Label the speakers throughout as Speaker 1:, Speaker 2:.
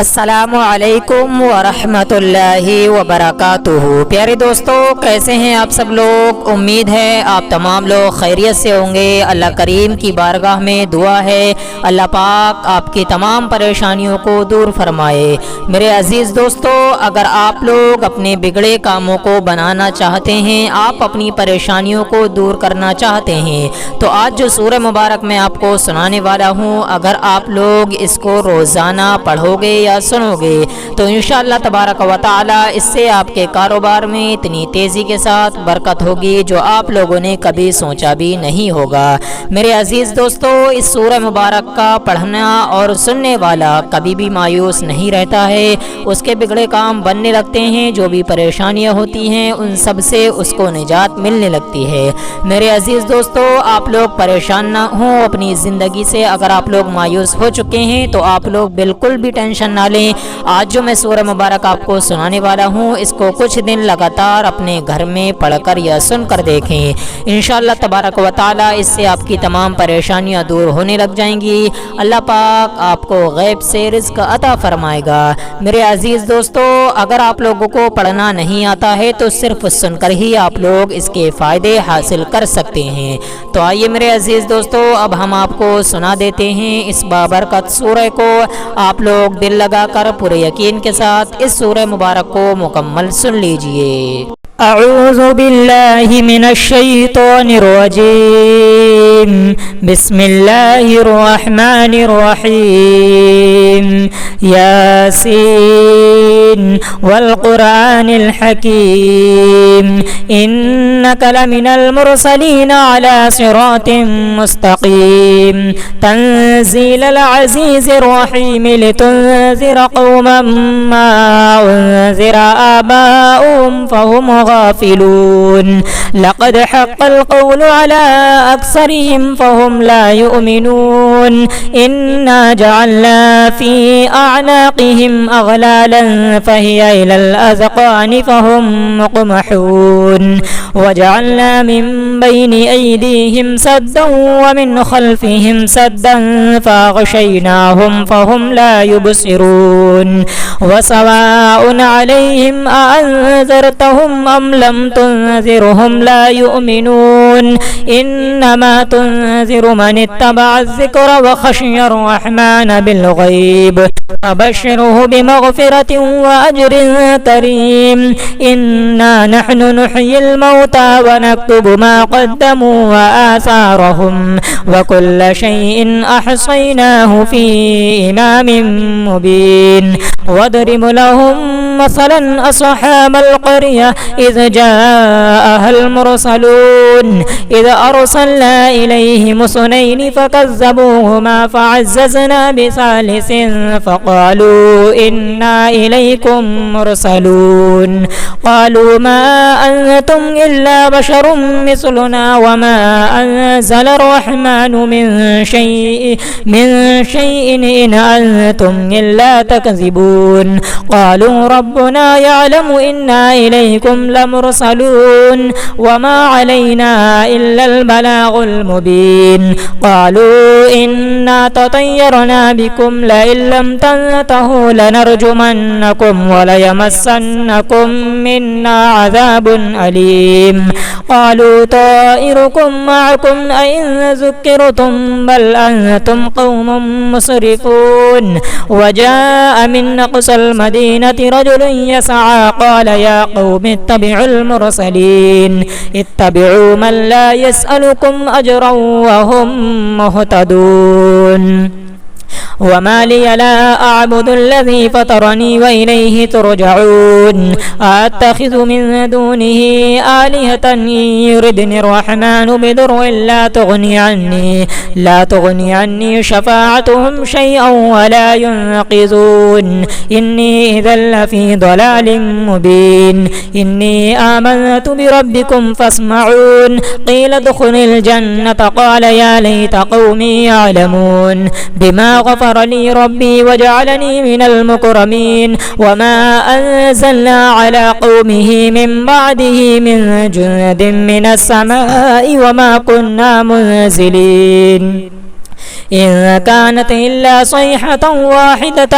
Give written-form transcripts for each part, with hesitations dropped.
Speaker 1: अस्सलामु अलैकुम वरहमतुल्लाहि वबरकातुहू। प्यारे दोस्तों, कैसे हैं आप सब लोग। उम्मीद है आप तमाम लोग खैरियत से होंगे। अल्लाह करीम की बारगाह में दुआ है अल्लाह पाक आपकी तमाम परेशानियों को दूर फरमाए। मेरे अज़ीज़ दोस्तों, अगर आप लोग अपने बिगड़े कामों को बनाना चाहते हैं, आप अपनी परेशानियों को दूर करना चाहते हैं, तो आज जो सूरह मुबारक मैं आपको सुनाने वाला हूँ, अगर आप लोग इसको रोज़ाना पढ़ोगे या सुनोगे तो इंशाअल्लाह तबारक व तआला इससे आपके कारोबार में इतनी तेज़ी के साथ बरकत होगी जो आप लोगों ने कभी सोचा भी नहीं होगा। मेरे अज़ीज़ दोस्तों, इस सूरह मुबारक का पढ़ना और सुनने वाला कभी भी मायूस नहीं रहता है। उसके बिगड़े काम बनने लगते हैं, जो भी परेशानियां होती हैं उन सब से उसको निजात मिलने लगती है। मेरे अज़ीज़ दोस्तों, आप लोग परेशान ना हों अपनी ज़िंदगी से। अगर आप लोग मायूस हो चुके हैं तो आप लोग बिल्कुल भी टेंशन ना लें। आज जो मैं सूरह मुबारक आपको सुनाने वाला हूँ, इसको कुछ दिन लगातार अपने घर में पढ़कर या सुनकर देखें। इंशाअल्लाह तबारक व तआला इससे आपकी तमाम परेशानियाँ दूर होने लग जाएंगी। अल्लाह पाक आपको गैब से रिज़्क अता फरमाएगा। मेरे अज़ीज़ दोस्तों, अगर आप लोगों को पढ़ना नहीं आता है तो सिर्फ सुनकर ही आप लोग इसके फ़ायदे हासिल कर सकते हैं। तो आइए मेरे अज़ीज़ दोस्तों, अब हम आपको सुना देते हैं इस बाबरकत सूरह को। आप लोग दिल लगाकर पूरे यकीन के साथ इस सूरह मुबारक को मुकम्मल सुन लीजिए। अऊज़ु बिल्लाहि मिनश शैतानिर रजीम। बिस्मिल्लाहिर रहमानिर रहीम। यासीन वल कुरानिल हकीम। इन्नका लमिनल मुरसलीन अला सिरातिम मुस्तकीम। तंज़ीलल अज़ीज़िर रहीम लितुनज़िरा क़ौमन मा उनज़िरा आबाउहुम फ़हुम गाफ़िलून। लक़द हक़्क़ल क़ौलु अला अक्सरिहिम फ़हुम ला युमिनून। इन्ना जअलना फ़ी अअनाक़िहिम अग़लालन फ़हिय इलल अज़क़ानि फ़हुम मुक़महून। वजअलना मिन बैनि अयदीहिम सद्दन व मिन ख़ल्फ़िहिम सद्दन फ़अग़शयनाहुम फ़हुम ला युबसिरून। वसवाउन अलैहिम अअन्ज़रतहुम अम लम तुनज़िरहुम ला युमिनून। इन्नमा तुनज़िरु मन इत्तबअ ज़िक्र व ख़शिय अर्रहमान बिलग़ैब। फबश्शिरहु बिमग़फ़िरतिन व अज्रिन करीम। इन्ना नहनु नुह्यिल मौता व नक्तुबु मा क़द्दमू व आसारहुम व कुल्ल शैइन अहसैनाहु फ़ी इमामिन मुबीन। वद्रिब लहुम मसलन अस्हाबल क़र्यह इज़ जाअहल मुरसलून। इज़ अरसलना इलैहिम स्नैनि फ़कज़्ज़बूहुमा फ़अज़्ज़ज़ना बिसालिसिन फ़क़ालू इन्ना इलैकुम मुरसलून। क़ालू मा अंतुम इल्ला बशरुम मिस्लुना व मा अंज़लर रहमानु मिन शैइन इन अंतुम इल्ला तकज़िबून। क़ालू रब्बुना यअलमु इन्ना इलैकुम लमुरसलून व मा अलैना इल्लल बलागुल मुबीन। क़ालू इन्ना ततय्यरना बिकुम लइन लम तन्तहू लनरजुमन्नकुम व लयमस्सन्नकुम मिन्ना अज़ाबुन अलीम। क़ालू ताइरुकुम मअकुम अइन ज़ुक्किरतुम बल अंतुम क़ौमुम मुस्रिफून। वजाअ मिन अक़सल मदीनति रजुलुन यसअ क़ाल या क़ौमि इत्तबिउल मुरसलीन। इत्तबिउ मन ला यसअलुकुम अजरन व हुम मुहतदून। वमा लिय ला अअबुदु अल्लज़ी फ़तरनी व इलैहि तुरजऊन। अअत्तख़िज़ु मिन दूनिही आलिहतन युरिदनि अर्रहमानु बिदुर्रिन ला तुग़नि अन्नी शफ़ाअतुहुम शैअन व ला युनक़िज़ून। इन्नी इज़न लफ़ी ضलालिन मुबीन। इन्नी आमनतु बिरब्बिकुम फ़स्मऊन। क़ील उद्ख़ुलिल जन्नत क़ाल या लैत क़ौमी यअलमून बिमा ग़फ़र ली रब्बी वजअलनी मिनल मुकरमीन। वमा अंज़लना अला क़ौमिही मिन बअदिही मिन जुन्दिन मिनस समाई वमा कुन्ना मुनज़िलीन। إن كانت إلا صيحة واحدة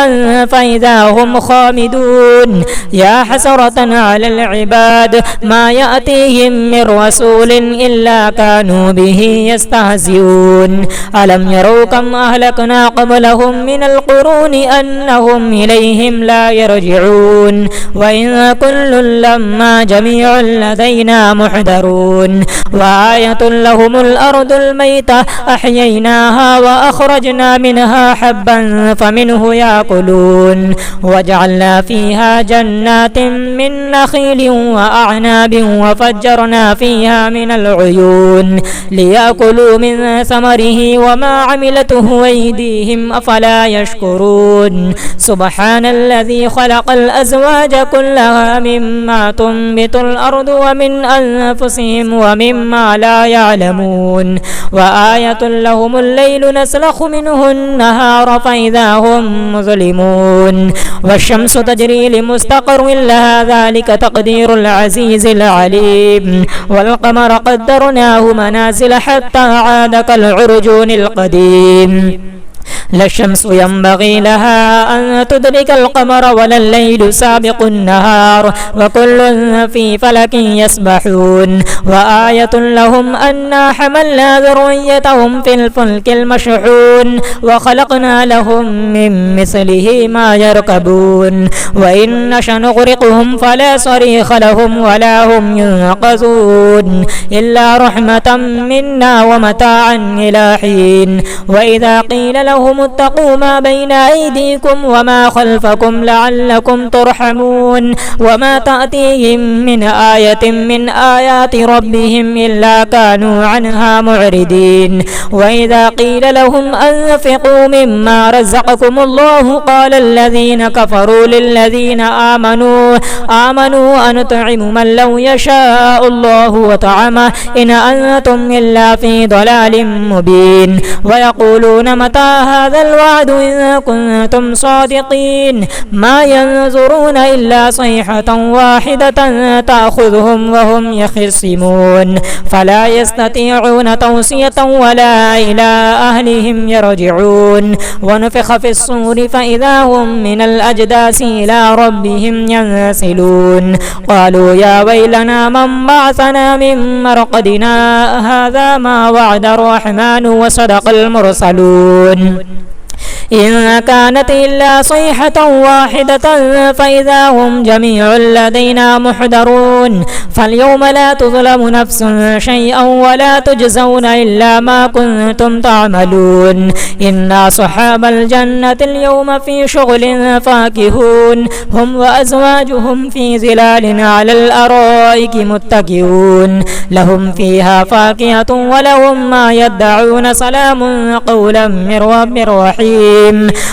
Speaker 1: فإذا هم خامدون يا حسرة على العباد ما يأتيهم من رسول إلا كانوا به يستهزئون ألم يروا كم أهلكنا قبلهم من القرون أنهم إليهم لا يرجعون وإن كل لما جميع لدينا محضرون وآية لهم الأرض الميتة أحييناها وأخرجنا منها حبا فمنه يأكلون وجعلنا فيها جنات من نخيل وأعناب وفجرنا فيها من العيون ليأكلوا من ثمره وما عملته أيديهم أفلا يشكرون سبحان الذي خلق الأزواج كلها مما تنبت الأرض ومن أنفسهم ومما لا يعلمون وآية لهم الليل نسلخ منه النهار فإذا هم مظلمون والشمس تجري لمستقر لها ذلك تقدير العزيز العليم والقمر قدرناه منازل حتى عاد كالعرجون القديم لا الشمس ينبغي لها أن تدرك القمر ولا الليل سابق النهار وكل في فلك يسبحون وآية لهم أنا حملنا ذريتهم في الفلك المشحون وخلقنا لهم من مثله ما يركبون وإن نشأ نغرقهم فلا صريخ لهم ولا هم ينقذون إلا رحمة منا ومتاعا إلى حين وإذا قيل لهم اتقوا ما بين أيديكم وما خلفكم لعلكم ترحمون وما تأتيهم من آية من آيات ربهم إلا كانوا عنها معرضين وإذا قيل لهم أنفقوا مما رزقكم الله قال الذين كفروا للذين آمنوا أنطعم من لو يشاء الله وطعمه إن أنتم إلا في ضلال مبين ويقولون متى هذا الوعد إن كنتم صادقين ما ينظرون إلا صيحة واحدة تأخذهم وهم يخصمون فلا يستطيعون توصية ولا إلى أهلهم يرجعون ونفخ في الصور فإذا هم من الأجداث إلى ربهم ينسلون قالوا يا ويلنا من بعثنا من مرقدنا هذا ما وعد الرحمن وصدق المرسلون إن كانت إلا صيحة واحدة فإذا هم جميع لدينا محضرون فاليوم لا تظلم نفس شيئا ولا تجزون إلا ما كنتم تعملون إن أصحاب الجنة اليوم في شغل فاكهون هم وأزواجهم في ظلال على الأرائك متكئون لهم فيها فاكهة ولهم ما يدعون سلام قولا من رب رحيم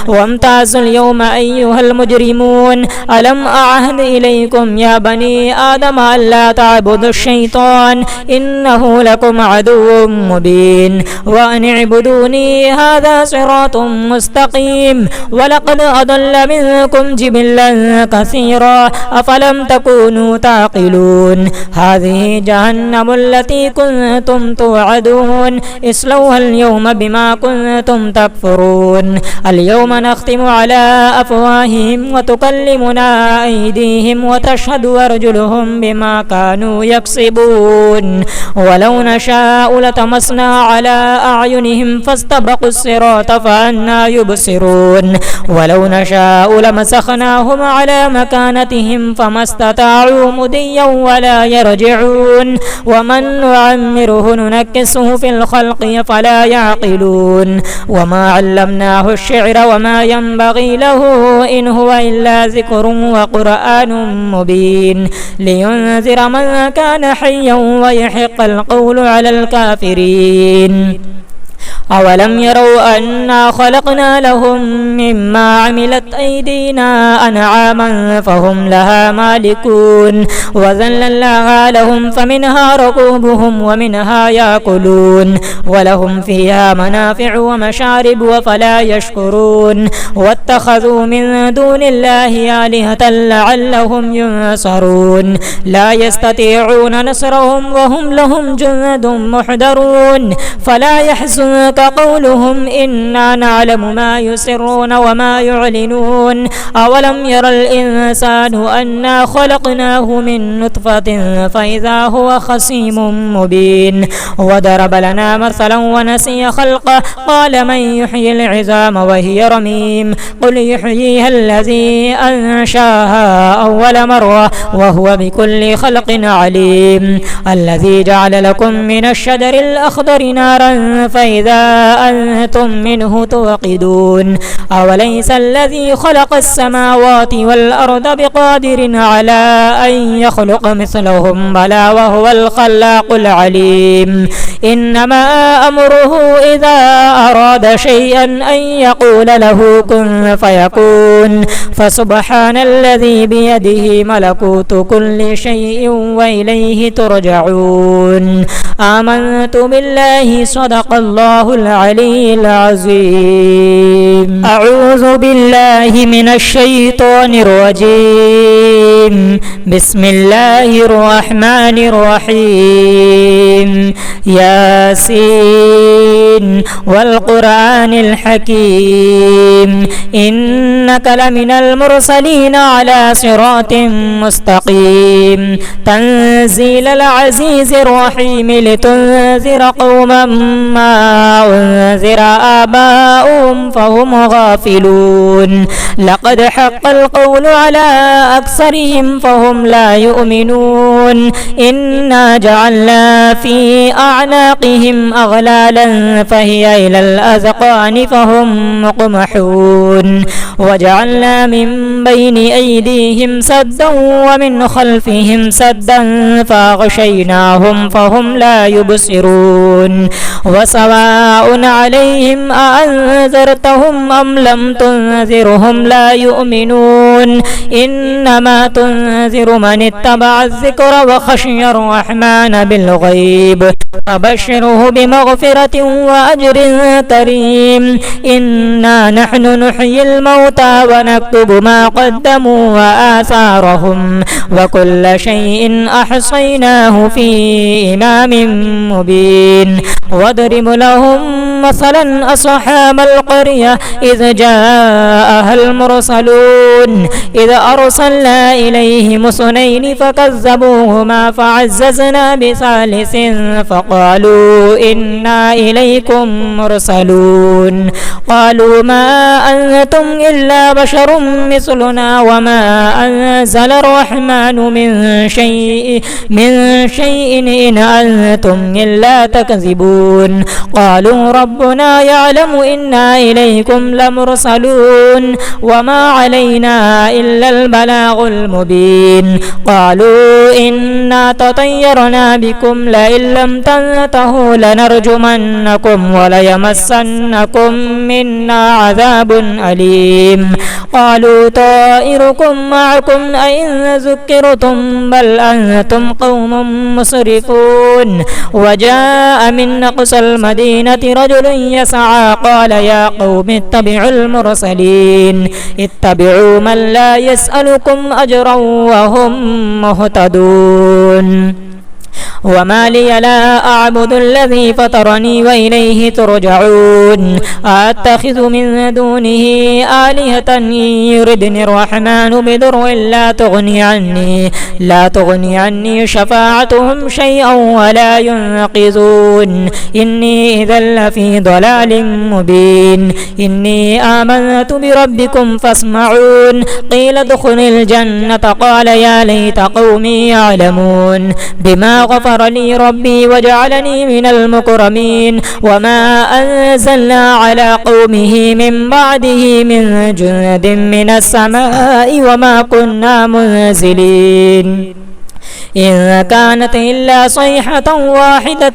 Speaker 1: وامتازوا اليوم أيها المجرمون ألم أعهد إليكم يا بني آدم ألا تعبدوا الشيطان إنه لكم عدو مبين وأن اعبدوني هذا صراط مستقيم ولقد أضل منكم جبلا كثيرا أفلم تكونوا تعقلون هذه جهنم التي كنتم توعدون اصلوها اليوم بما كنتم تكفرون اليوم نختم على أفواههم وتكلمنا أيديهم وتشهد أرجلهم بما كانوا يكسبون ولو نشاء لطمسنا على أعينهم فاستبقوا الصراط فأنى يبصرون ولو نشاء لمسخناهم على مكانتهم فما استطاعوا مضيا ولا يرجعون ومن نعمره ننكسه في الخلق فلا يعقلون وما علمناه الشعر وما ينبغي له إن هو إلا ذكر وقرآن مبين لينذر من كان حيا ويحق القول على الكافرين أولم يروا أنا خلقنا لهم مما عملت أيدينا أنعاما فهم لها مالكون وذللناها لهم فمنها ركوبهم ومنها يأكلون ولهم فيها منافع ومشارب وفلا يشكرون واتخذوا من دون الله آلهة لعلهم ينصرون لا يستطيعون نصرهم وهم لهم جند محضرون فلا يحزنك قولهم إنا نعلم ما يسرون وما يعلنون أولم ير الإنسان أنا خلقناه من نطفة فإذا هو خصيم مبين وضرب لنا مثلا ونسي خلقه قال من يحيي العظام وهي رميم قل يحييها الذي أنشاها أول مرة وهو بكل خلق عليم الذي جعل لكم من الشجر الأخضر نارا فإذا أنتم منه توقدون أوليس الذي خلق السماوات والأرض بقادر على أن يخلق مثلهم بلى وهو الخلاق العليم إنما أمره إذا أراد شيئا أن يقول له كن فيكون فسبحان الذي بيده ملكوت كل شيء وإليه ترجعون آمنت بالله صدق الله العلي العظيم أعوذ بالله من الشيطان الرجيم بسم الله الرحمن الرحيم ياسين والقرآن الحكيم إنك لمن المرسلين على صراط مستقيم تنزيل العزيز الرحيم لتنذر قوما ما أنذر آباؤهم فهم غافلون لقد حق القول على أكثرهم فهم لا يؤمنون إنا جعلنا في أعناقهم أغلالا فهي إلى الأذقان فهم مقمحون وجعلنا من بين أيديهم سدا ومن خلفهم سدا فأغشيناهم فهم لا يبصرون وسواء عليهم أأنذرتهم أم لم تنذرهم لا يؤمنون إنما تنذر من اتبع الذكر وخشي الرحمن بالغيب فبشره بمغفرة وأجر كريم إنا نحن نحيي الموتى ونكتب ما قدموا وآثارهم وكل شيء أحصيناه في إمام مبين واضرب لهم مثلا أصحاب القرية إذ جاءها المرسلون إذ أرسلنا إليهم اثنين فكذبوهما فعززنا بثالث فقالوا إنا إليكم مرسلون قالوا ما أنتم إلا بشر مثلنا وما أنزل الرحمن من شيء إن أنتم إلا تكذبون قالوا ربنا يعلم إنا إليكم لمرسلون وما علينا إلا البلاغ المبين قالوا إنا تطيرنا بكم لئن لم تنتهوا لنرجمنكم وليمسنكم منا عذاب أليم قالوا طائركم معكم أئن ذكرتم بل أنتم قوم مسرفون وجاء من أقصى المدينة رجل يسعى قال يا قوم اتبعوا المرسلين اتبعوا من لا يسألكم أجرا وهم مهتدون وما لي لا أعبد الذي فطرني وإليه ترجعون أتخذ من دونه آلهة يردني الرحمن بضر لا تغني عني شفاعتهم شيئا ولا ينقذون إني إذا لفي ضلال مبين إني آمنت بربكم فاسمعون قيل ادخل الجنة قال يا ليت قومي يعلمون بما غفر لي ربي وجعلني من المكرمين وما أنزلنا على قومه من بعده من جند من السماء وما كنا منزلين إن كانت إلا صيحة واحدة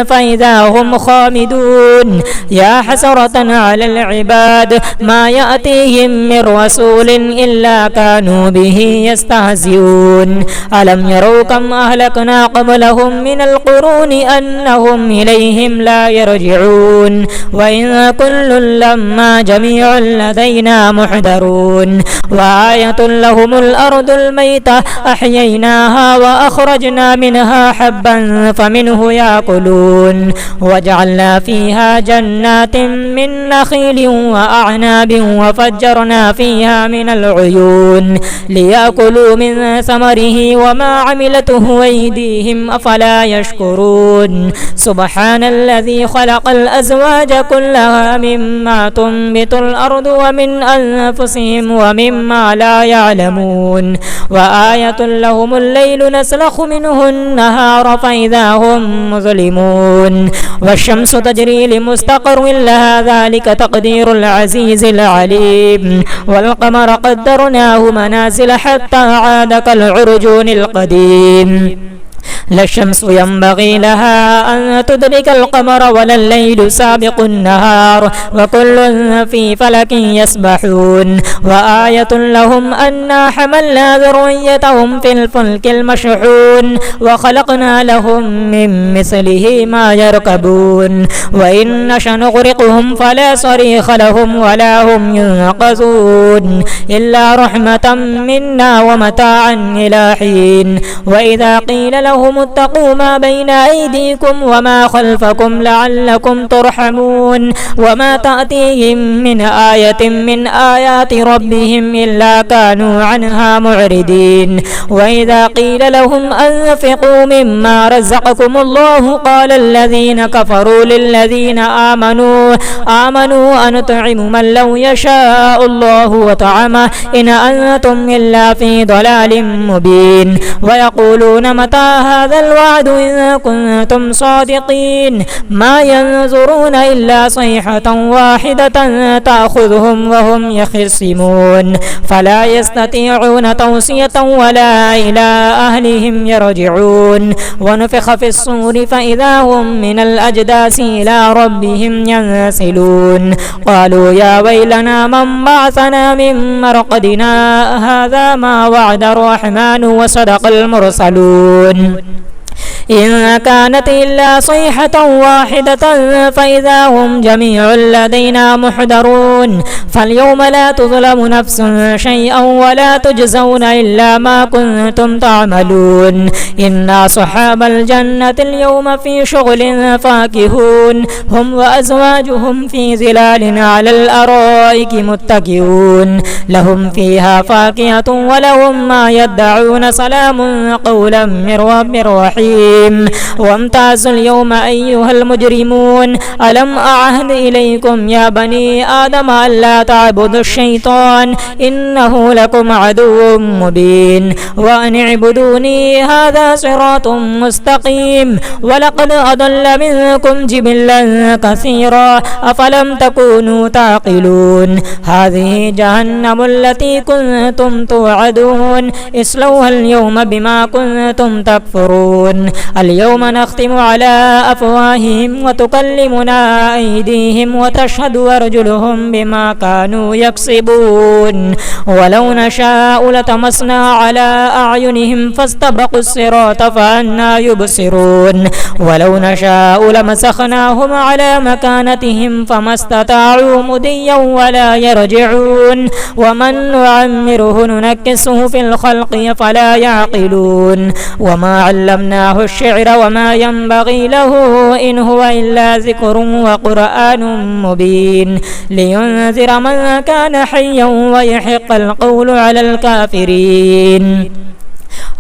Speaker 1: فإذا هم خامدون يا حسرة على العباد ما يأتيهم من رسول إلا كانوا به يستهزئون ألم يروا كم أهلكنا قبلهم من القرون أنهم إليهم لا يرجعون وإن كل لما جميع لدينا محضرون وآية لهم الأرض الميتة أحييناها وأخرجنا منها حبا فمنه يأكلون وجعلنا فيها جنات من نخيل وأعناب وفجرنا فيها من العيون ليأكلوا من ثمره وما عملته أيديهم أفلا يشكرون سبحان الذي خلق الأزواج كلها مما تنبت الأرض ومن أنفسهم ومما لا يعلمون وآية لهم الليل نسلخ منه النهار فإذا هم مظلمون والشمس تجري لمستقر لها ذلك تقدير العزيز العليم والقمر قدرناه منازل حتى عاد كالعرجون القديم لا الشمس ينبغي لها أن تدرك القمر ولا الليل سابق النهار وكل في فلك يسبحون وآية لهم أنا حملنا ذريتهم في الفلك المشحون وخلقنا لهم من مثله ما يركبون وإن نشأ نغرقهم فلا صريخ لهم ولا هم ينقذون إلا رحمة منا ومتاعا إلى حين وإذا قيل لهم اتقوا ما بين أيديكم وما خلفكم لعلكم ترحمون وما تأتيهم من آية من آيات ربهم إلا كانوا عنها معرضين وإذا قيل لهم أنفقوا مما رزقكم الله قال الذين كفروا للذين آمنوا أنطعم من لو يشاء الله وطعمه إن أنتم إلا في ضلال مبين ويقولون متى هذا الوعد إن كنتم صادقين ما ينظرون إلا صيحة واحدة تأخذهم وهم يخصمون فلا يستطيعون توصية ولا إلى أهلهم يرجعون ونفخ في الصور فإذا هم من الأجداث إلى ربهم ينسلون قالوا يا ويلنا من بعثنا من مرقدنا هذا ما وعد الرحمن وصدق المرسلون إن كانت إلا صيحة واحدة فإذا هم جميع لدينا محضرون فاليوم لا تظلم نفس شيئا ولا تجزون إلا ما كنتم تعملون إنا صحاب الجنة اليوم في شغل فاكهون هم وأزواجهم في ظلال على الأرائك متكئون لهم فيها فاكهة ولهم ما يدعون سلام قولا من رب رحيم وامتازوا اليوم أيها المجرمون ألم أعهد إليكم يا بني آدم ألا تعبدوا الشيطان إنه لكم عدو مبين وأن اعبدوني هذا صراط مستقيم ولقد أضل منكم جبلا كثيرا أفلم تكونوا تعقلون هذه جهنم التي كنتم توعدون اصلوها اليوم بما كنتم تكفرون اليوم نختم على أفواههم وتكلمنا أيديهم وتشهد أرجلهم بما كانوا يكسبون ولو نشاء لطمسنا على أعينهم فاستبقوا الصراط فأنى يبصرون ولو نشاء لمسخناهم على مكانتهم فما استطاعوا مضيا ولا يرجعون ومن نعمره ننكسه في الخلق فلا يعقلون وما علمناه الشعر وما ينبغي له إن هو إلا ذكر وقرآن مبين لينذر من كان حيا ويحق القول على الكافرين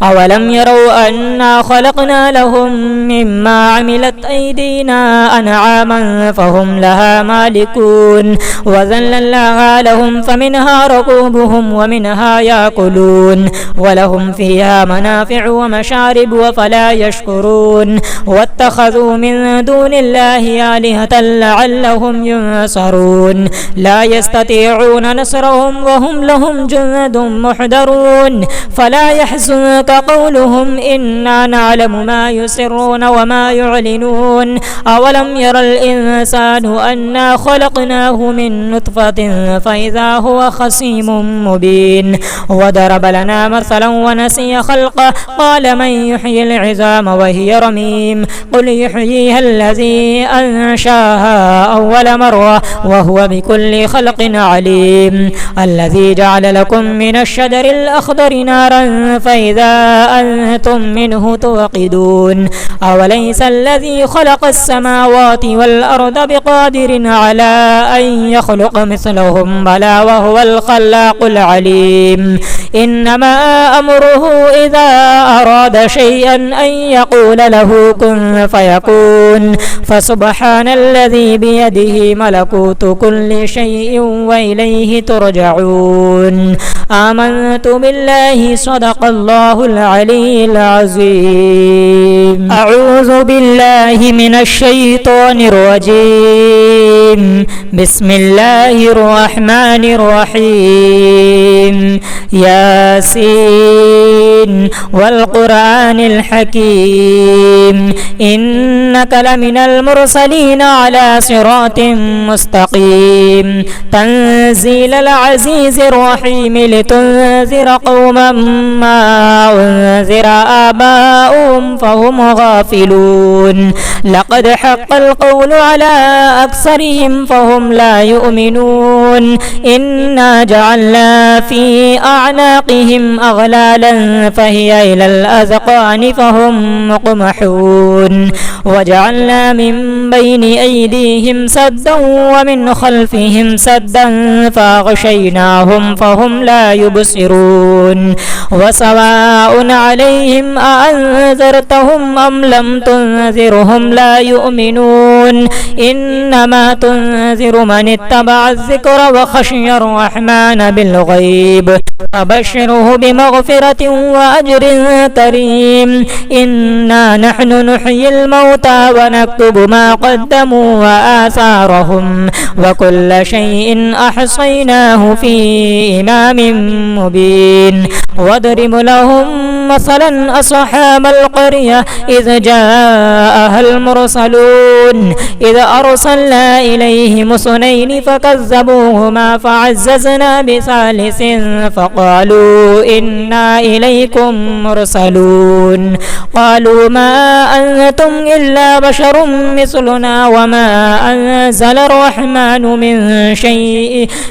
Speaker 1: أولم يروا أنا خلقنا لهم مما عملت أيدينا أنعاما فهم لها مالكون وذللناها لهم فمنها ركوبهم ومنها يأكلون ولهم فيها منافع ومشارب وفلا يشكرون واتخذوا من دون الله آلهة لعلهم ينصرون لا يستطيعون نصرهم وهم لهم جند محضرون فلا يحزنك قولهم إنا نعلم ما يسرون وما يعلنون أولم ير الإنسان أنا خلقناه من نطفة فإذا هو خصيم مبين وضرب لنا مثلا ونسي خلقه قال من يحيي العظام وهي رميم قل يحييها الذي أنشاها أول مرة وهو بكل خلق عليم الذي جعل لكم من الشجر الأخضر نارا فإذا أنتم منه توقدون أوليس الذي خلق السماوات والأرض بقادر على أن يخلق مثلهم بلى وهو الخلاق العليم إنما أمره إذا أراد شيئا أن يقول له كن فيكون فسبحان الذي بيده ملكوت كل شيء وإليه ترجعون آمنت بالله صدق الله العلي العظيم أعوذ بالله من الشيطان الرجيم بسم الله الرحمن الرحيم ياسين والقرآن الحكيم إنك لمن المرسلين على صراط مستقيم تنزيل العزيز الرحيم لتنذر قوما ما أنذر آباؤهم فهم غافلون لقد حق القول على أكثرهم فهم لا يؤمنون إنا جعلنا في أعناقهم أغلالا فهي إلى الأذقان فهم مقمحون وجعلنا من بين أيديهم سدا ومن خلفهم سدا فأغشيناهم فهم لا يبصرون وسواء عليهم أأنذرتهم أم لم تنذرهم لا يؤمنون إنما تنذر من اتبع الذكر وخشي الرحمن بالغيب فبشره بمغفرة وأجر كريم إنا نحن نحيي الموتى ونكتب ما قدموا وآثارهم وكل شيء أحصيناه في إمام مبين واضرب لهم مثلا أصحاب القرية إذ جاءها المرسلون إذ أرسلنا إليهم اثنين فكذبوهما فعززنا بثالث فقالوا إنا إليكم مرسلون قالوا ما أنتم إلا بشر مثلنا وما أنزل الرحمن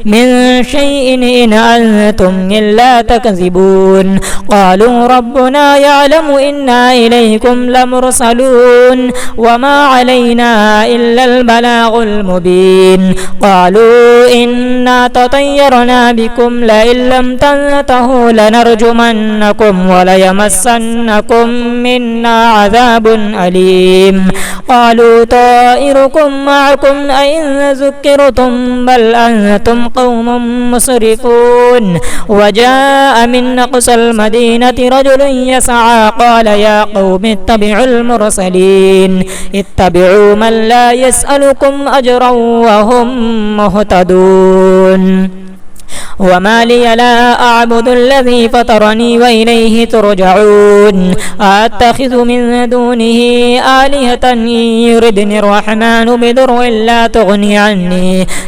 Speaker 1: من شيء إن أنتم إلا تكذبون قالوا ربنا يعلم إنا إليكم لمرسلون وما علينا إلا البلاغ المبين قالوا إنا تطيرنا بكم لئن لم تنتهوا لنرجمنكم وليمسنكم منا عذاب أليم قالوا طائركم معكم أئن ذكرتم بل أنتم قوم مسرفون وجاء من أقصى المدينة رجل يسعى قال يا قوم اتبعوا المرسلين اتبعوا من لا يسألكم أجرا وهم مهتدون وما لي لا أعبد الذي فطرني وإليه ترجعون أتخذ من دونه آلهة يردني الرحمن بضر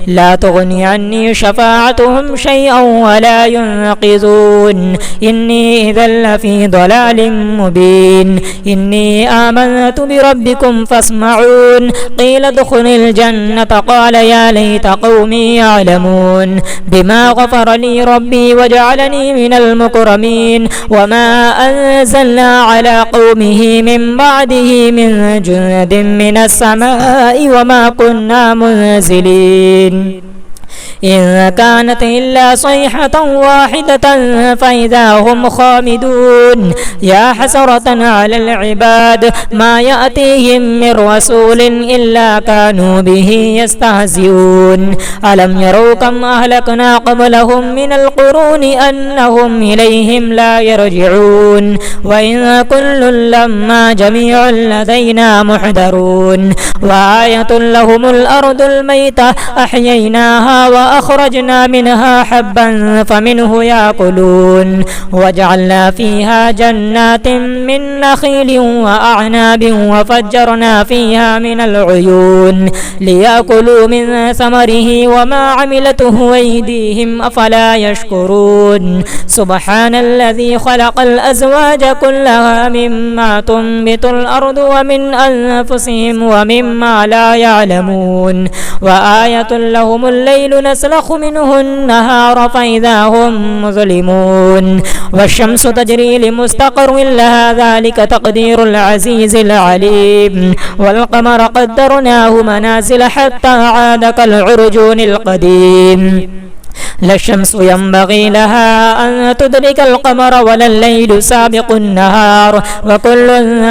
Speaker 1: لا تغني عني شفاعتهم شيئا ولا ينقذون إني إذا لفي ضلال مبين إني آمنت بربكم فاسمعون قيل ادخل الجنة قال يا ليت قومي يعلمون بما غفر لي ربي وجعلني من المكرمين وما أنزلنا على قومه من بعده من جند من السماء وما كنا منزلين إن كانت إلا صيحة واحدة فإذا هم خامدون يا حسرة على العباد ما يأتيهم من رسول إلا كانوا به يستهزئون ألم يروا كم أهلكنا قبلهم من القرون أنهم إليهم لا يرجعون وإن كل لما جميع لدينا محضرون وآية لهم الأرض الميتة أحييناها وأخرجنا منها حبا فمنه يأكلون وجعلنا فيها جنات من نخيل وأعناب وفجرنا فيها من العيون ليأكلوا من ثمره وما عملته أيديهم أفلا يشكرون سبحان الذي خلق الأزواج كلها مما تنبت الأرض ومن أنفسهم ومما لا يعلمون وآية لهم الليل يسلخ منه النهار فإذا هم مظلمون والشمس تجري لمستقر لها ذلك تقدير العزيز العليم والقمر قدرناه منازل حتى عاد كالعرجون القديم لا الشمس ينبغي لها أن تدرك القمر ولا الليل سابق النهار وكل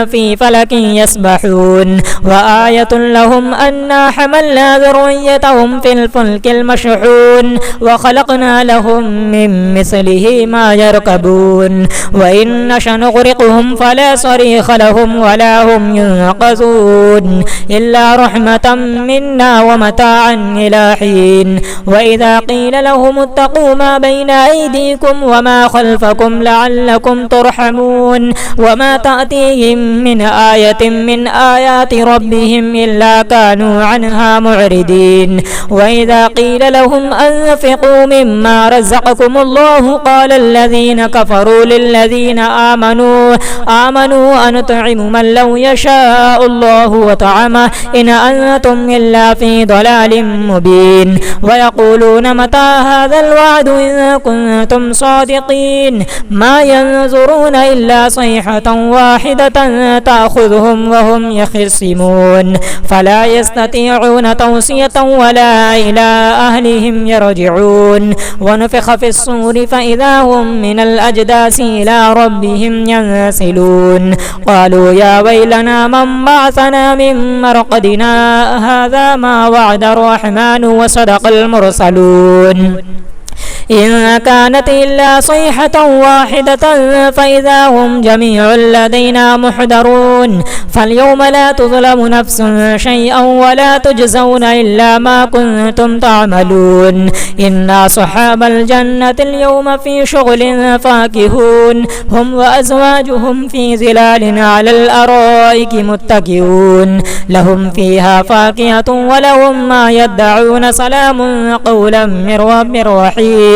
Speaker 1: في فلك يسبحون وآية لهم أنا حملنا ذريتهم في الفلك المشحون وخلقنا لهم من مثله ما يركبون وإن نشأ نغرقهم فلا صريخ لهم ولا هم ينقذون إلا رحمة منا ومتاعا إلى حين وإذا قيل لهم اتقوا ما بين أيديكم وما خلفكم لعلكم ترحمون وما تأتيهم من آية من آيات ربهم إلا كانوا عنها معرضين وإذا قيل لهم أنفقوا مما رزقكم الله قال الذين كفروا للذين آمنوا أنطعم من لو يشاء الله وطعمه إن أنتم إلا في ضلال مبين ويقولون متى هذا الوعد إن كنتم صادقين ما ينظرون إلا صيحة واحدة تأخذهم وهم يخصمون فلا يستطيعون توصية ولا إلى أهلهم يرجعون ونفخ في الصور فإذا هم من الأجداث إلى ربهم ينسلون قالوا يا ويلنا من بعثنا من مرقدنا هذا ما وعد الرحمن وصدق المرسلون إن كانت إلا صيحة واحدة فإذا هم جميع لدينا محضرون فاليوم لا تظلم نفس شيئا ولا تجزون إلا ما كنتم تعملون إن أصحاب الجنة اليوم في شغل فاكهون هم وأزواجهم في ظلال على الأرائك متكئون لهم فيها فاكهة ولهم ما يدعون سلام قولا من رب رحيم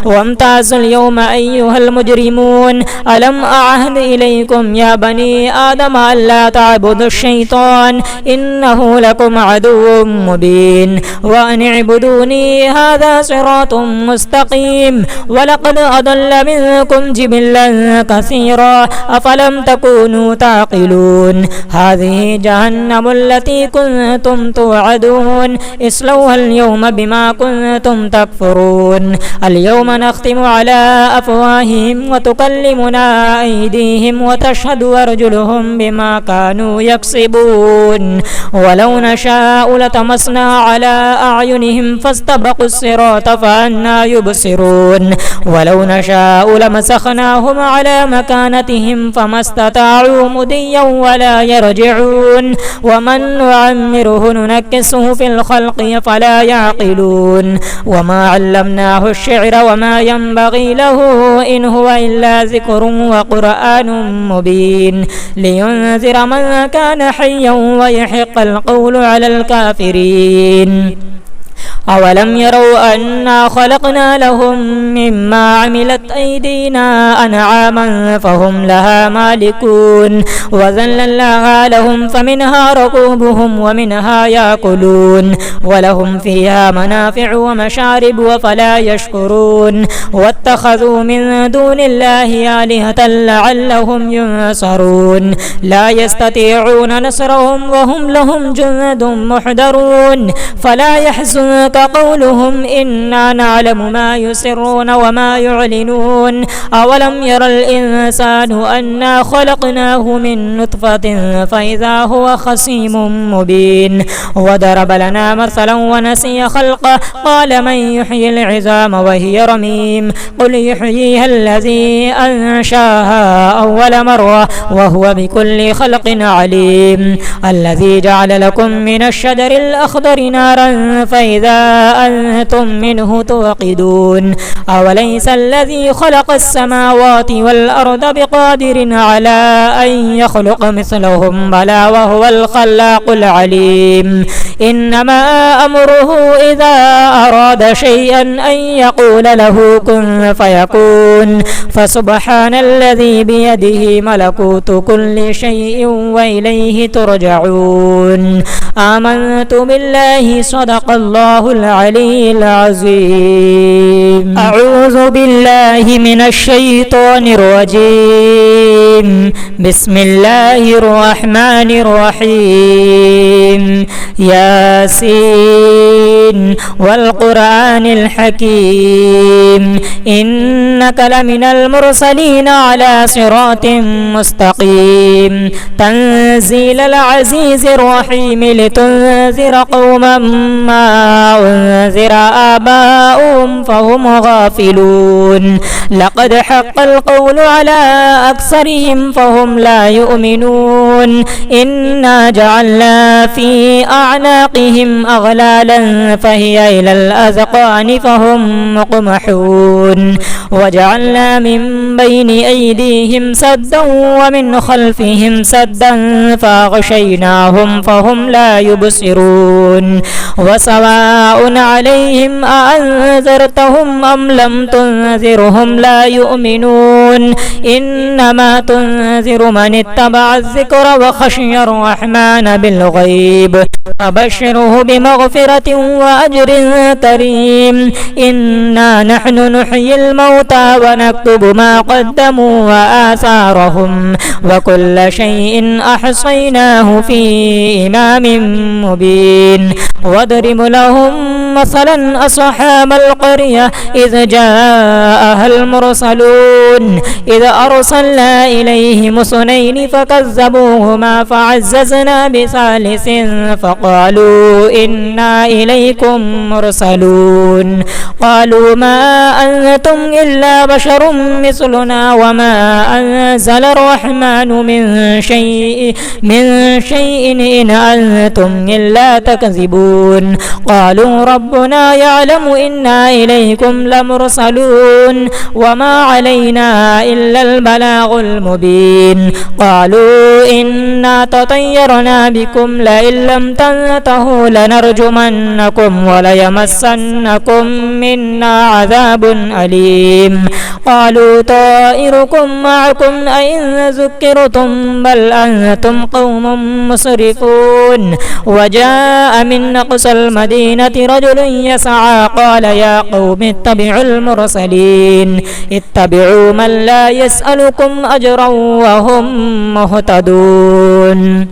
Speaker 1: وامتازوا اليوم أيها المجرمون ألم أعهد إليكم يا بني آدم ألا تعبدوا الشيطان إنه لكم عدو مبين وأن اعبدوني هذا صراط مستقيم ولقد أضل منكم جبلا كثيرا أفلم تكونوا تعقلون هذه جهنم التي كنتم توعدون اصلوها اليوم بما كنتم تكفرون اليوم نختم على أفواههم وتكلمنا أيديهم وتشهد أرجلهم بما كانوا يكسبون ولو نشاء لطمسنا على أعينهم فاستبقوا الصراط فأنى يبصرون ولو نشاء لمسخناهم على مكانتهم فما استطاعوا مضيا ولا يرجعون ومن نعمره ننكسه في الخلق فلا يعقلون وما علمناه الشعر وما ينبغي له إن هو إلا ذكر وقرآن مبين لينذر من كان حيا ويحق القول على الكافرين أولم يروا أنا خلقنا لهم مما عملت أيدينا أنعاما فهم لها مالكون وذللناها لهم فمنها ركوبهم ومنها يأكلون ولهم فيها منافع ومشارب وفلا يشكرون واتخذوا من دون الله آلهة لعلهم ينصرون لا يستطيعون نصرهم وهم لهم جند محضرون فلا يحزنك قولهم إنا نعلم ما يسرون وما يعلنون أولم ير الإنسان أنا خلقناه من نطفة فإذا هو خصيم مبين وضرب لنا مثلا ونسي خلقه قال من يحيي العظام وهي رميم قل يحييها الذي أنشاها أول مرة وهو بكل خلق عليم الذي جعل لكم من الشجر الأخضر نارا فإذا أنتم منه توقدون أوليس الذي خلق السماوات والأرض بقادر على أن يخلق مثلهم بلى وهو الخلاق العليم إنما أمره إذا أراد شيئا أن يقول له كن فيكون فسبحان الذي بيده ملكوت كل شيء وإليه ترجعون آمنت بالله صدق الله العلي العظيم. أعوذ بالله من الشيطان الرجيم. بسم الله الرحمن الرحيم. ياسين والقرآن الحكيم إنك لمن المرسلين على صراط مستقيم. تنزيل العزيز الرحيم لتنذر قوما ما أنذر آباؤهم فهم غافلون. لقد حق القول على أكثرهم فهم لا يؤمنون. إنا جعلنا في أعناقهم أغلالا فهي إلى الأذقان فهم مقمحون. وجعلنا من بين أيديهم سدا ومن خلفهم سدا فأغشيناهم فهم لا يبصرون. وسواء عليهم أأنذرتهم أم لم تنذرهم لا يؤمنون. إنما تنذر من اتبع الذكر وخشي الرحمن بالغيب فبشره بمغفرة وأجر كريم. إنا نحن نحيي الموتى ونكتب ما قدموا وآثارهم وكل شيء أحصيناه في إمام مبين. واضرب لهم مثلا أصحاب القرية إذ جاءها المرسلون إذ أرسلنا إليهم اثنين فكذبوهما فعززنا بثالث فقالوا إنا إليكم مرسلون. قالوا ما أنتم إلا بشر مثلنا وما أنزل الرحمن من شيء إن أنتم إلا تكذبون. قالوا ربنا يعلم إنا إليكم لمرسلون وما علينا إلا البلاغ المبين. قالوا إنا تطيرنا بكم لئن لم تنتهوا لنرجمنكم وليمسنكم منا عذاب أليم. قالوا طائركم معكم أئن ذكرتم بل أنتم قوم مسرفون. وجاء من أقصى المدينة رجل يسعى قال يا قوم اتبعوا المرسلين اتبعوا من لا يسألكم أجرا وهم مهتدون.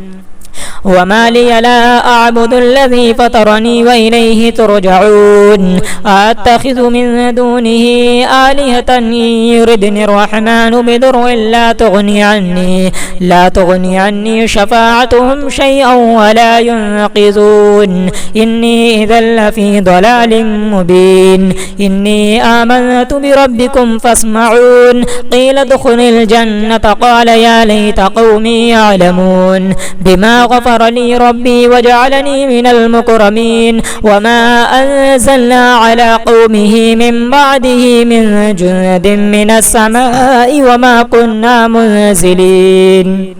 Speaker 1: وما لي لا أعبد الذي فطرني وإليه ترجعون. أتخذ من دونه آلهة يردني الرحمن بضر لا تغني عني شفاعتهم شيئا ولا ينقذون. إني إذا لفي ضلال مبين. إني آمنت بربكم فاسمعون. قيل ادخل الجنة قال يا ليت قومي يعلمون بما غفر لي ربي وجعلني من المكرمين. وما أنزلنا على قومه من بعده من جند من السماء وما كنا منزلين.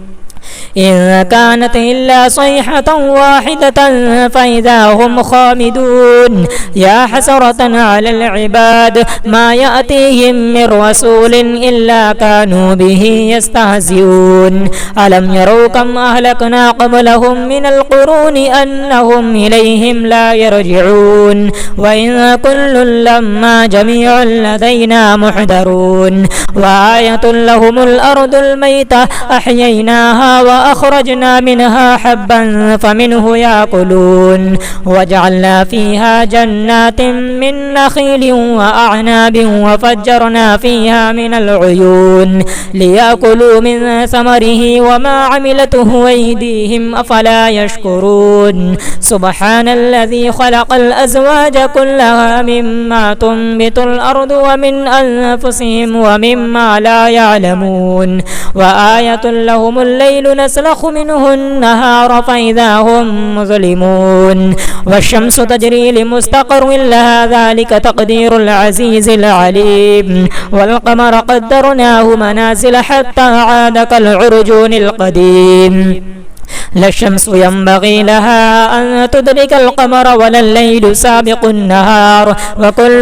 Speaker 1: إن كانت إلا صيحة واحدة فإذا هم خامدون. يا حسرة على العباد ما يأتيهم من رسول إلا كانوا به يستهزئون. ألم يروا كم أهلكنا قبلهم من القرون أنهم إليهم لا يرجعون. وإن كل لما جميع لدينا محضرون. وآية لهم الأرض الميتة أحييناها وأخرجنا منها حبا فمنه يأكلون. وجعلنا فيها جنات من نخيل وأعناب وفجرنا فيها من العيون ليأكلوا من ثمره وما عملته أيديهم أفلا يشكرون. سبحان الذي خلق الأزواج كلها مما تنبت الأرض ومن أنفسهم ومما لا يعلمون. وآية لهم الليل نسلخ منه النهار فإذا هم مظلمون. والشمس تجري لمستقر لها ذلك تقدير العزيز العليم. والقمر قدرناه منازل حتى عاد كالعرجون القديم. لا الشمس ينبغي لها أن تدرك القمر ولا الليل سابق النهار وكل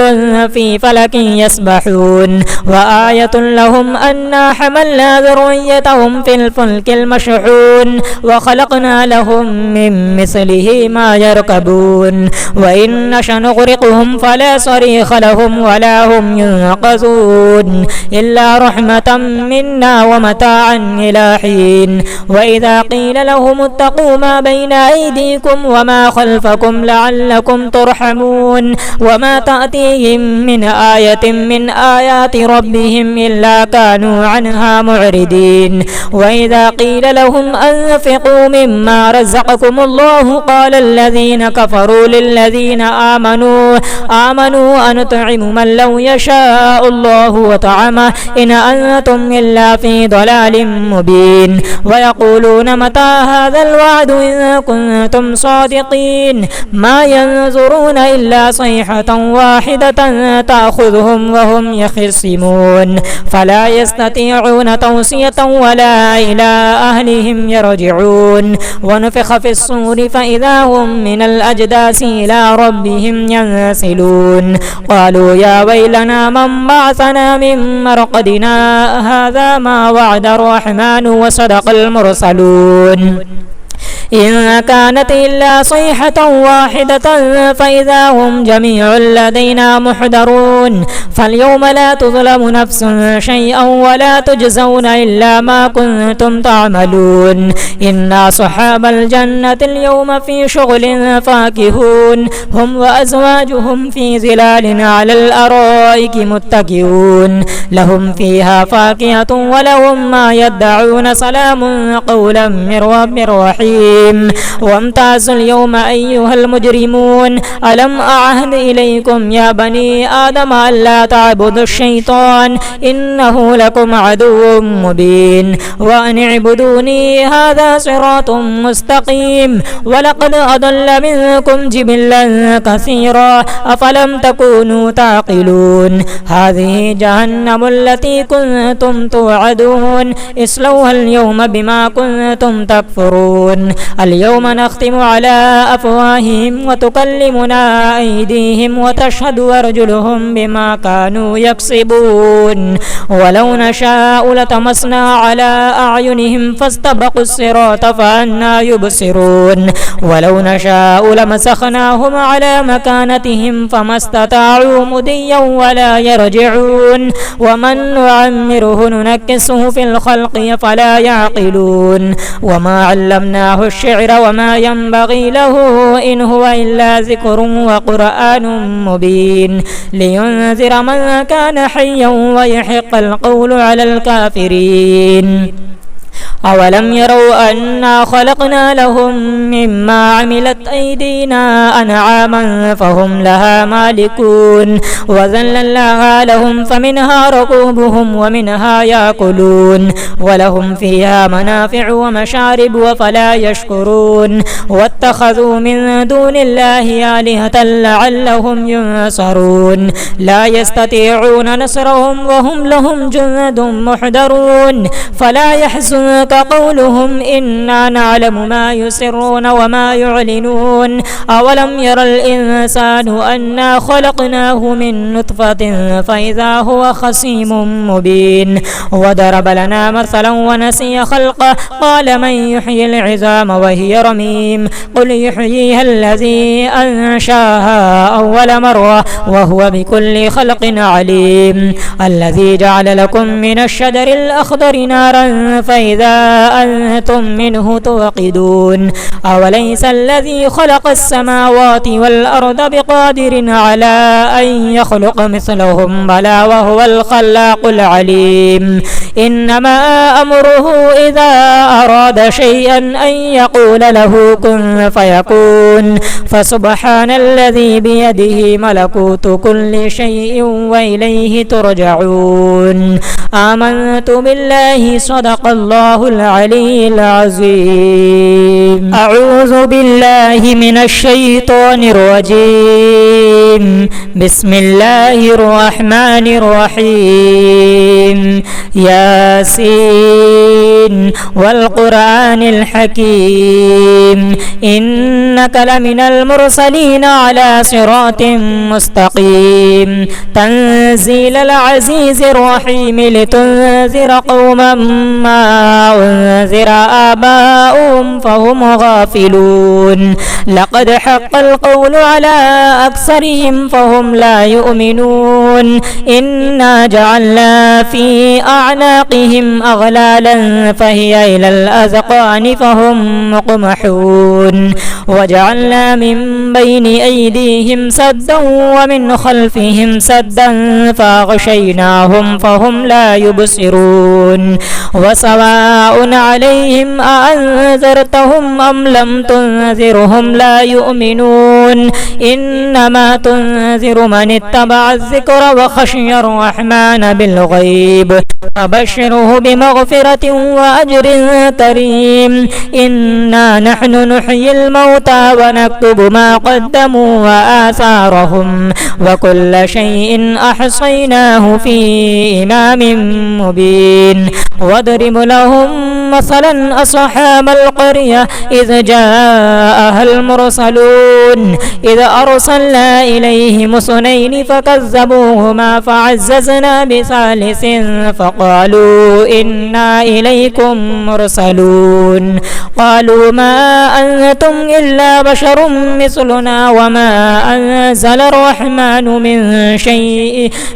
Speaker 1: في فلك يسبحون وآية لهم أنا حملنا ذريتهم في الفلك المشحون وخلقنا لهم من مثله ما يركبون وإن نشأ نغرقهم فلا صريخ لهم ولا هم ينقذون إلا رحمة منا ومتاعا إلى حين وإذا قيل لهم اتقوا ما بين أيديكم وما خلفكم لعلكم ترحمون وما تأتيهم من آية من آيات ربهم إلا كانوا عنها معرضين وإذا قيل لهم أنفقوا مما رزقكم الله قال الذين كفروا للذين آمنوا أنطعم من لو يشاء الله وطعمه إن أنتم إلا في ضلال مبين ويقولون متى هذا الوعد إن كنتم صادقين ما ينظرون إلا صيحة واحدة تأخذهم وهم يخصمون فلا يستطيعون توصية ولا إلى أهلهم يرجعون ونفخ في الصور فإذا هم من الأجداث إلى ربهم ينسلون قالوا يا ويلنا من بعثنا من مرقدنا هذا ما وعد الرحمن وصدق المرسلون إن كانت إلا صيحة واحدة فإذا هم جميع لدينا محضرون فاليوم لا تظلم نفس شيئا ولا تجزون إلا ما كنتم تعملون إن أصحاب الجنة اليوم في شغل فاكهون هم وأزواجهم في ظلال على الأرائك متكئون لهم فيها فاكهة ولهم ما يدعون سلام قولا من رب رحيم وامتازوا اليوم أيها المجرمون ألم أعهد إليكم يا بني آدم ألا تعبدوا الشيطان إنه لكم عدو مبين وأن اعبدوني هذا صراط مستقيم ولقد أضل منكم جبلا كثيرا أفلم تكونوا تعقلون هذه جهنم التي كنتم توعدون اصلوها اليوم بما كنتم تكفرون اليوم نختم على أفواههم وتكلمنا أيديهم وتشهد أرجلهم بما كانوا يكسبون ولو نشاء لطمسنا على أعينهم فاستبقوا الصراط فأنى يبصرون ولو نشاء لمسخناهم على مكانتهم فما استطاعوا مضيا ولا يرجعون ومن نعمره ننكسه في الخلق فلا يعقلون وما علمناه الشعر وما ينبغي له إن هو إلا ذكر وقرآن مبين لينذر من كان حيا ويحق القول على الكافرين أولم يروا أنا خلقنا لهم مما عملت أيدينا أنعاما فهم لها مالكون وذللناها لهم فمنها ركوبهم ومنها يأكلون ولهم فيها منافع ومشارب وفلا يشكرون واتخذوا من دون الله آلهة لعلهم ينصرون لا يستطيعون نصرهم وهم لهم جند محضرون فلا يحزنك قولهم إنا نعلم ما يسرون وما يعلنون أولم ير الإنسان أنا خلقناه من نطفة فإذا هو خصيم مبين وضرب لنا مثلا ونسي خلقه قال من يحيي العظام وهي رميم قل يحييها الذي أنشاها أول مرة وهو بكل خلق عليم الذي جعل لكم من الشجر الأخضر نارا فإذا أنتم منه توقدون أوليس الذي خلق السماوات والأرض بقادر على أن يخلق مثلهم بلى وهو الخلاق العليم إنما أمره إذا أراد شيئا أن يقول له كن فيكون فسبحان الذي بيده ملكوت كل شيء وإليه ترجعون آمنت بالله صدق الله العلي العظيم. أعوذ بالله من الشيطان الرجيم. بسم الله الرحمن الرحيم. ياسين والقرآن الحكيم إنك لمن المرسلين على صراط مستقيم. تنزيل العزيز الرحيم لتنذر قوما ما أنذر آباؤهم فهم غافلون. لقد حق القول على أكثرهم فهم لا يؤمنون. إنا جعلنا في أعناقهم أغلالا فهي إلى الأذقان فهم مقمحون. وجعلنا من بين أيديهم سدا ومن خلفهم سدا فأغشيناهم فهم لا يبصرون. وسواء عليهم أأنذرتهم أم لم تنذرهم لا يؤمنون. إنما تنذر من اتبع الذكر وخشي الرحمن بالغيب فبشره بمغفرة وأجر كريم. إنا نحن نحيي الموتى ونكتب ما قدموا وآثارهم وكل شيء أحصيناه في إمام مبين. واضرب لهم مثلا أصحاب القرية إذ جاءها المرسلون إذ أرسلنا إليهم اثنين فكذبوهما فعززنا بثالث فقالوا إنا إليكم مرسلون. قالوا ما أنتم إلا بشر مثلنا وما أنزل الرحمن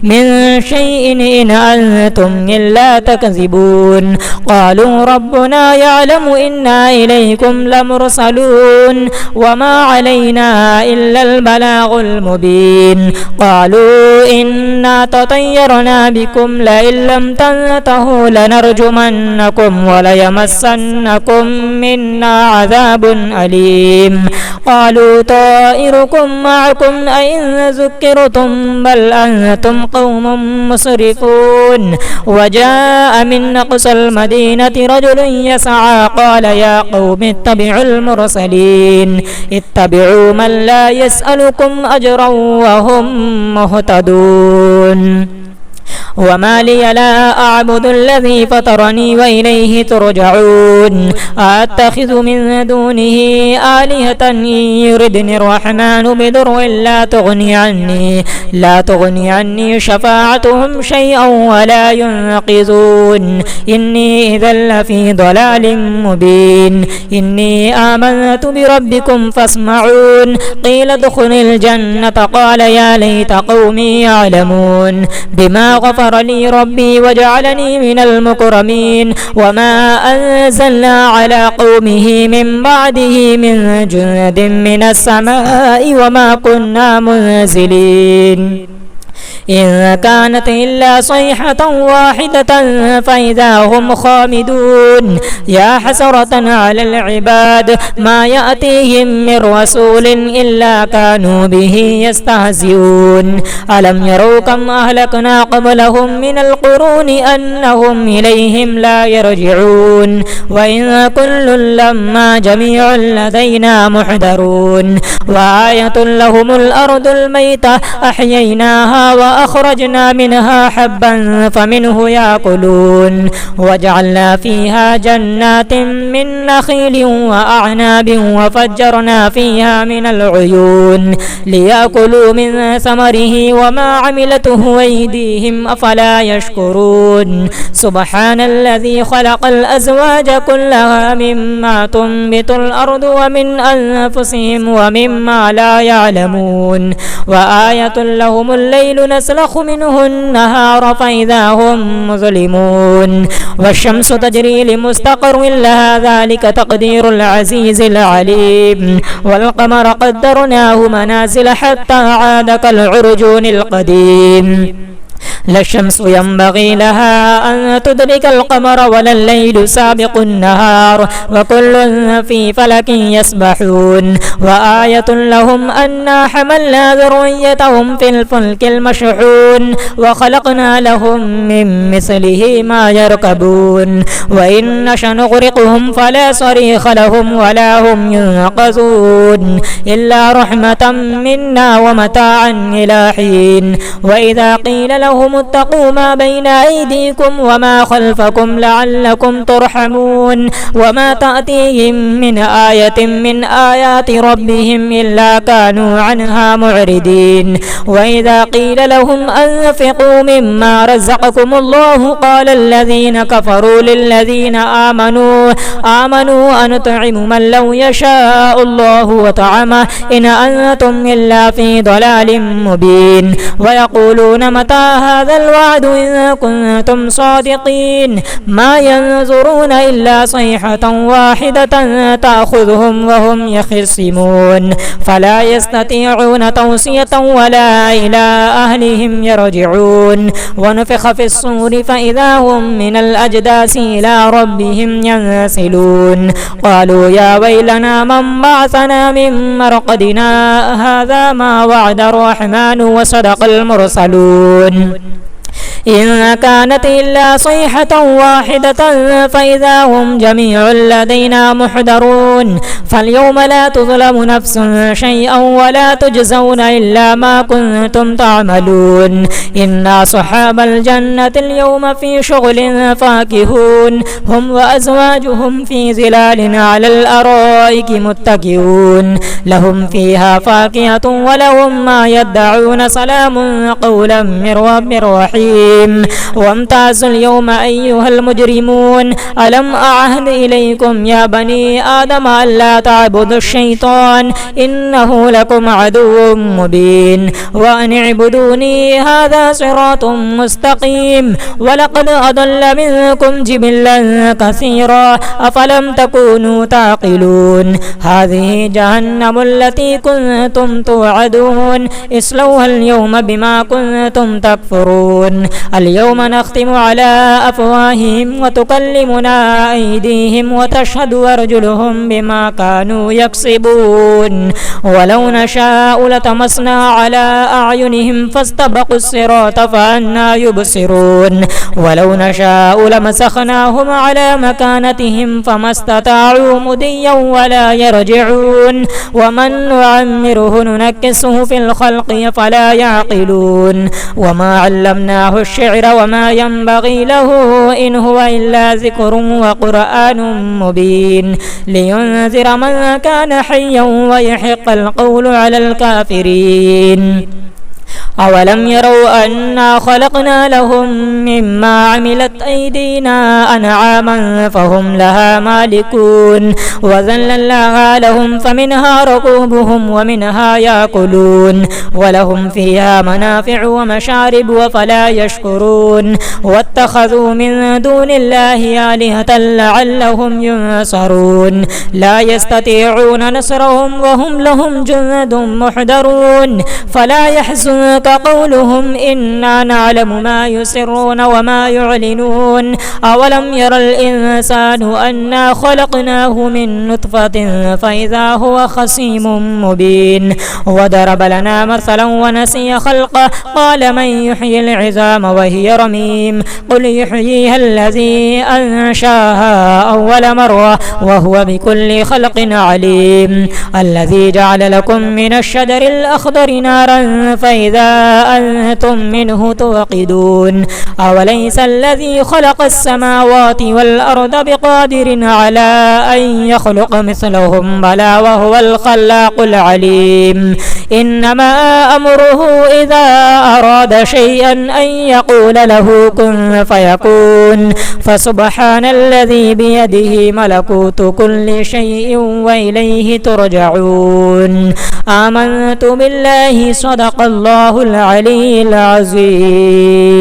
Speaker 1: من شيء إن أنتم إلا تكذبون. قالوا ربنا يعلم إنا إليكم لمرسلون وما علينا إلا البلاغ المبين. قالوا إنا تطيرنا بكم لئن لم تنتهوا لنرجمنكم وليمسنكم منا عذاب أليم. قالوا طائركم معكم أئن ذكرتم بل أنتم قوم مسرفون. وجاء من أقصى المدينة رجل يسعى قال يا قوم اتبعوا المرسلين اتبعوا من لا يسألكم أجرا وهم مهتدون. وما لي لا أعبد الذي فطرني وإليه ترجعون. أتخذ من دونه آلهة إن يردني الرحمن بضر لا تغني عني شفاعتهم شيئا ولا ينقذون. إني إذا لفي ضلال مبين. إني آمنت بربكم فاسمعون. قيل ادخل الجنة قال يا ليت قومي يعلمون بما غفر لي ربي وجعلني من المكرمين. وما أنزلنا على قومه من بعده من جند من السماء وما كنا منزلين. إن كانت إلا صيحة واحدة فإذا هم خامدون. يا حسرة على العباد ما يأتيهم من رسول إلا كانوا به يستهزئون. ألم يروا كم أهلكنا قبلهم من القرون أنهم إليهم لا يرجعون. وإن كل لما جميع لدينا محضرون. وآية لهم الأرض الميتة أحييناها وأخرجنا منها حبا فمنه يأكلون. وجعلنا فيها جنات من نخيل وأعناب وفجرنا فيها من العيون ليأكلوا من ثمره وما عملته أيديهم أفلا يشكرون. سبحان الذي خلق الأزواج كلها مما تنبت الأرض ومن أنفسهم ومما لا يعلمون. وآية لهم الليل نسلخ منه النهار فإذا هم مظلمون. والشمس تجري لمستقر لها ذلك تقدير العزيز العليم. والقمر قدرناه منازل حتى عاد كالعرجون القديم. لا الشمس ينبغي لها أن تدرك القمر ولا الليل سابق النهار وكل في فلك يسبحون وآية لهم أنا حملنا ذريتهم في الفلك المشحون وخلقنا لهم من مثله ما يركبون وإن نشأ نغرقهم فلا صريخ لهم ولا هم ينقذون إلا رحمة منا ومتاعا إلى حين وإذا قيل لهم اتقوا ما بين أيديكم وما خلفكم لعلكم ترحمون وما تأتيهم من آية من آيات ربهم إلا كانوا عنها معرضين وإذا قيل لهم أنفقوا مما رزقكم الله قال الذين كفروا للذين آمنوا أنطعم من لو يشاء الله وطعمه إن أنتم إلا في ضلال مبين ويقولون متى هذا الوعد إن كنتم صادقين ما ينظرون إلا صيحة واحدة تأخذهم وهم يخصمون فلا يستطيعون توصية ولا إلى أهلهم يرجعون ونفخ في الصور فإذا هم من الأجداث إلى ربهم ينسلون قالوا يا ويلنا من بعثنا من مرقدنا هذا ما وعد الرحمن وصدق المرسلون إن كانت إلا صيحة واحدة فإذا هم جميع لدينا محضرون فاليوم لا تظلم نفس شيئا ولا تجزون إلا ما كنتم تعملون إن أصحاب الجنة اليوم في شغل فاكهون هم وأزواجهم في ظلال على الأرائك متكئون لهم فيها فاكهة ولهم ما يدعون سلام قولا من رب رحيم وامتازوا اليوم أيها المجرمون ألم أعهد إليكم يا بني آدم ألا تعبدوا الشيطان إنه لكم عدو مبين وأن اعبدوني هذا صراط مستقيم ولقد أضل منكم جبلا كثيرا أفلم تكونوا تعقلون هذه جهنم التي كنتم توعدون اصلوها اليوم بما كنتم تكفرون اليوم نختم على أفواههم وتكلمنا أيديهم وتشهد أرجلهم بما كانوا يكسبون ولو نشاء لطمسنا على أعينهم فاستبقوا الصراط فأنى يبصرون ولو نشاء لمسخناهم على مكانتهم فما استطاعوا مضيا ولا يرجعون ومن نعمره ننكسه في الخلق فلا يعقلون وما علمناه الشعر وما ينبغي له إن هو إلا ذكر وقرآن مبين لينذر من كان حيا ويحق القول على الكافرين أولم يروا أنا خلقنا لهم مما عملت أيدينا أنعاما فهم لها مالكون وذللناها لهم فمنها ركوبهم ومنها يأكلون ولهم فيها منافع ومشارب وفلا يشكرون واتخذوا من دون الله آلهة لعلهم ينصرون لا يستطيعون نصرهم وهم لهم جند محضرون فلا يحزنك قولهم إنا نعلم ما يسرون وما يعلنون أولم ير الإنسان أنا خلقناه من نطفة فإذا هو خصيم مبين وضرب لنا مثلا ونسي خلقه قال من يحيي العظام وهي رميم قل يحييها الذي أنشاها أول مرة وهو بكل خلق عليم الذي جعل لكم من الشجر الأخضر نارا فإذا أنتم منه توقدون أوليس الذي خلق السماوات والأرض بقادر على أن يخلق مثلهم بلى وهو الخلاق العليم إنما أمره إذا أراد شيئا أن يقول له كن فيكون فسبحان الذي بيده ملكوت كل شيء وإليه ترجعون آمنت بالله صدق الله العلي العظيم.